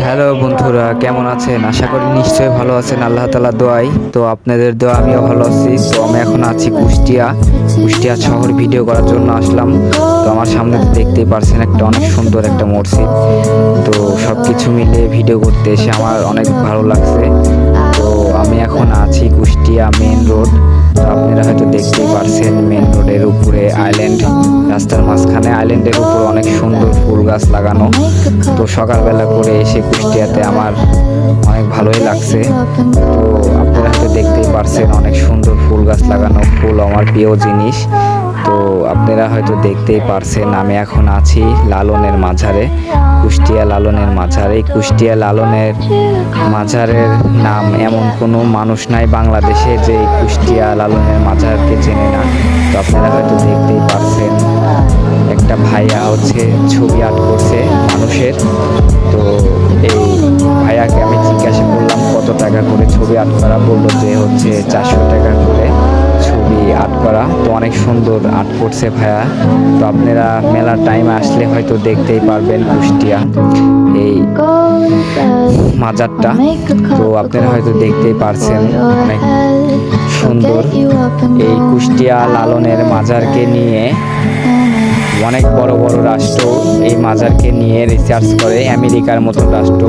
Hello বন্ধুরা, কেমন আছেন? আশা করি নিশ্চয়ই ভালো আছেন আল্লাহ তাআলার দোয়ায়। তো আপনাদের দোয়া আমিও ভালো আছি। তো আমি এখন আছি কুষ্টিয়া শহর ভিডিও করার জন্য আসলাম। তো আমার সামনে তো দেখতেই পারছেন একটা অনেক সুন্দর একটা মসজিদ। তো সব কিছু মিলে ভিডিও করতে এসে আমার অনেক ভালো লাগছে। তো আমি এখন আছি কুষ্টিয়া মেন রোড। তো আপনারা হয়তো দেখতেই পারছেন মেন রোডের উপরে আইল্যান্ড, রাস্তার মাঝখানে আইল্যান্ডের উপর অনেক সুন্দর ফুল গাছ লাগানো। তো সকালবেলা করে এসে কুষ্টিয়াতে আমার অনেক ভালোই লাগছে। তো আপনারা হয়তো দেখতেই পারছেন অনেক সুন্দর ফুল গাছ লাগানো, ফুল আমার প্রিয় জিনিস। তো আপনারা হয়তো দেখতেই পারছেন আমি এখন আছি লালনের মাঝারে, কুষ্টিয়া লালনের মাঝারে। কুষ্টিয়া লালনের মাঝারের নাম এমন কোনো মানুষ নাই বাংলাদেশে যে কুষ্টিয়া লালনের মাঝারকে চেনে না। তো আপনারা হয়তো দেখতেই পারছেন একটা ভাইয়া হচ্ছে ছবি আর্ট করছে মানুষের। তো এই ভাইয়াকে আমি জিজ্ঞাসা করলাম কত টাকা করে ছবি আর্ট করা, বললো যে হচ্ছে 400 টাকা করে ছবি আর্ট করা। তো অনেক সুন্দর আর্ট করছে ভাইয়া। তো আপনারা মেলার টাইমে আসলে হয়তো দেখতেই পারবেন কুষ্টিয়া এই মাজারটা। তো আপনারা হয়তো দেখতেই পারছেন অনেক সুন্দর। এই কুষ্টিয়া লালনের মাজারকে নিয়ে অনেক বড় বড় রাষ্ট্র এই মাজারকে নিয়ে রিসার্চ করে, আমেরিকার মতো রাষ্ট্র।